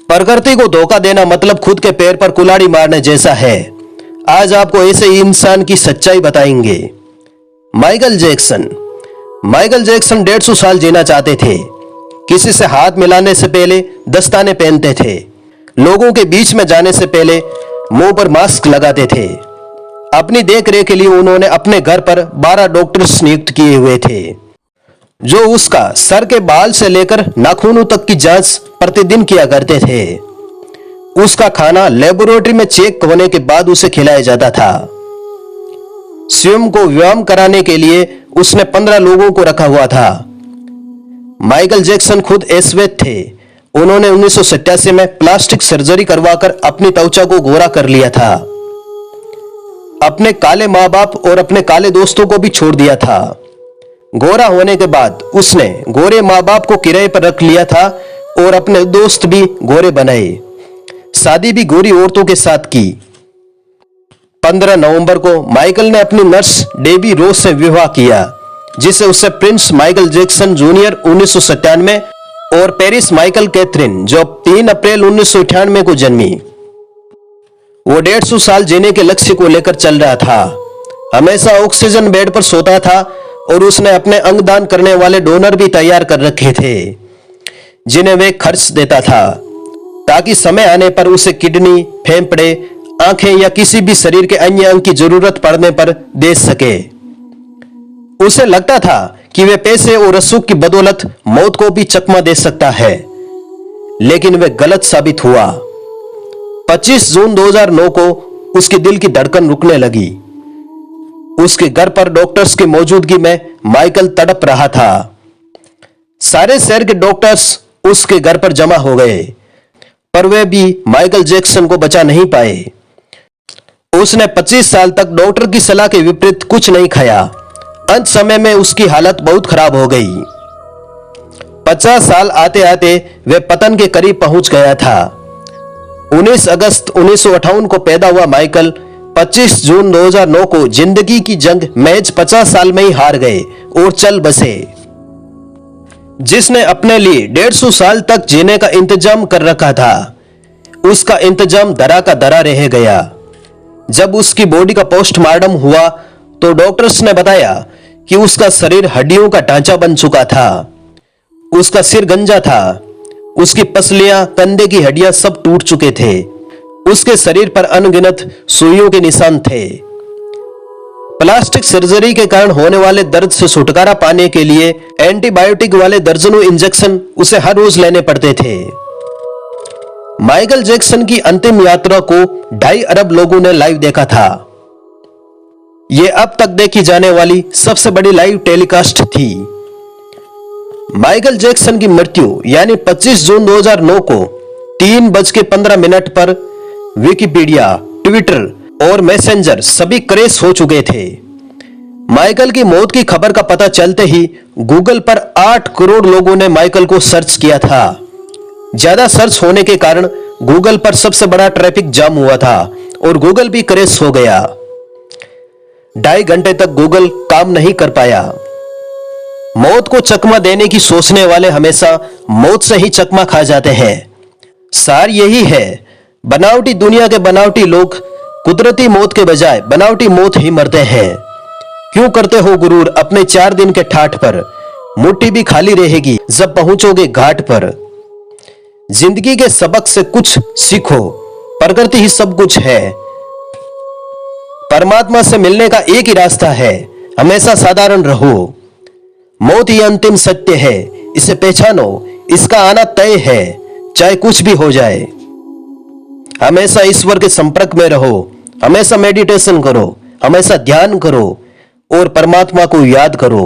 प्रकृति को धोखा देना मतलब खुद के पैर पर कुल्हाड़ी मारने जैसा है। आज आपको ऐसे ही इंसान की सच्चाई बताएंगे। माइकल जैक्सन 150 साल जीना चाहते थे। किसी से हाथ मिलाने से पहले दस्ताने पहनते थे। लोगों के बीच में जाने से पहले मुंह पर मास्क लगाते थे। अपनी देखरेख के लिए उन्होंने अपने घर पर 12 डॉक्टर्स नियुक्त किए हुए थे, जो उसका सर के बाल से लेकर नाखूनों तक की जांच प्रतिदिन किया करते थे। उसका खाना लेबोरेटरी में चेक होने के बाद उसे खिलाया जाता था। स्वयं को व्यायाम कराने के लिए उसने 15 लोगों को रखा हुआ था। माइकल जैक्सन खुद एस्वेत थे। उन्होंने 1987 में प्लास्टिक सर्जरी करवाकर अपनी त्वचा को गोरा कर लिया था। अपने काले माँ बाप और अपने काले दोस्तों को भी छोड़ दिया था। गोरा होने के बाद उसने गोरे माँ बाप को किराए पर रख लिया था और अपने दोस्त भी गोरे बनाए। शादी भी गोरी औरतों के साथ की। 15 नवंबर को माइकल ने अपनी नर्स डेबी रोज से विवाह किया, जिसे उससे प्रिंस माइकल जैक्सन जूनियर 1997 और पेरिस माइकल कैथरीन जो 3 अप्रैल 1998 को जन्मी। वो 150 साल जीने के लक्ष्य को लेकर चल रहा था। हमेशा ऑक्सीजन बेड पर सोता था और उसने अपने अंगदान करने वाले डोनर भी तैयार कर रखे थे, जिन्हें वे खर्च देता था ताकि समय आने पर उसे किडनी, फेफड़े, आंखें या किसी भी शरीर के अन्य अंग की जरूरत पड़ने पर दे सके। उसे लगता था कि वे पैसे और असुख की बदौलत मौत को भी चकमा दे सकता है, लेकिन वे गलत साबित हुआ। 25 जून 2009 को उसके दिल की धड़कन रुकने लगी। उसके घर पर डॉक्टर्स की मौजूदगी में माइकल तड़प रहा था। सारे शहर के डॉक्टर्स उसके घर पर जमा हो गए, पर वे भी माइकल जैक्सन को बचा नहीं पाए। उसने 25 साल तक डॉक्टर की सलाह के विपरीत कुछ नहीं खाया। अंत समय में उसकी हालत बहुत खराब हो गई। 50 साल आते आते वे पतन के करीब पहुंच गया था। 19 अगस्त 1958 को पैदा हुआ माइकल 25 जून 2009 को जिंदगी की जंग महज 50 साल में ही हार गए और चल बसे। जिसने अपने लिए 150 साल तक जीने का इंतजाम कर रखा था, उसका इंतजाम दरा का दरा रह गया। जब उसकी बॉडी का पोस्टमार्टम हुआ तो डॉक्टर्स ने बताया कि उसका शरीर हड्डियों का ढांचा बन चुका था। उसका सिर गंजा था। उसकी पसलियां, कंधे की हड्डियां सब टूट चुके थे। उसके शरीर पर अनगिनत सुइयों के निशान थे। प्लास्टिक सर्जरी के कारण होने वाले दर्द से छुटकारा पाने के लिए एंटीबायोटिक वाले दर्जनों इंजेक्शन उसे हर रोज लेने पड़ते थे। माइकल जैक्सन की अंतिम यात्रा को 2.5 अरब लोगों ने लाइव देखा था। यह अब तक देखी जाने वाली सबसे बड़ी लाइव टेलीकास्ट थी। माइकल जैक्सन की मृत्यु यानी 25 जून 2009 को 3:15 पर विकिपीडिया, ट्विटर और मैसेंजर सभी क्रैश हो चुके थे। माइकल की मौत की खबर का पता चलते ही गूगल पर 8 करोड़ लोगों ने माइकल को सर्च किया था। ज्यादा सर्च होने के कारण गूगल पर सबसे बड़ा ट्रैफिक जाम हुआ था और गूगल भी क्रैश हो गया। 2.5 घंटे तक गूगल काम नहीं कर पाया। मौत को चकमा देने की सोचने वाले हमेशा मौत से ही चकमा खा जाते हैं। सार यही है, बनावटी दुनिया के बनावटी लोग कुदरती मौत के बजाय बनावटी मौत ही मरते हैं। क्यों करते हो गुरूर अपने 4 दिन के ठाठ पर? मुट्ठी भी खाली रहेगी जब पहुंचोगे घाट पर। जिंदगी के सबक से कुछ सीखो, प्रकृति ही सब कुछ है। परमात्मा से मिलने का एक ही रास्ता है, हमेशा साधारण रहो। मौत ही अंतिम सत्य है, इसे पहचानो, इसका आना तय है, चाहे कुछ भी हो जाए। हमेशा ईश्वर के संपर्क में रहो, हमेशा मेडिटेशन करो, हमेशा ध्यान करो और परमात्मा को याद करो।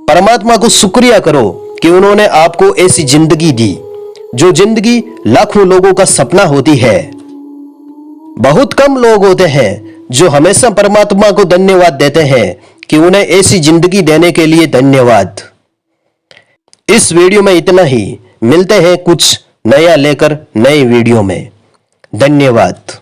परमात्मा को शुक्रिया करो कि उन्होंने आपको ऐसी जिंदगी दी, जो जिंदगी लाखों लोगों का सपना होती है। बहुत कम लोग होते हैं जो हमेशा परमात्मा को धन्यवाद देते हैं कि उन्हें ऐसी जिंदगी देने के लिए धन्यवाद। इस वीडियो में इतना ही। मिलते हैं कुछ नया लेकर नए वीडियो में। धन्यवाद।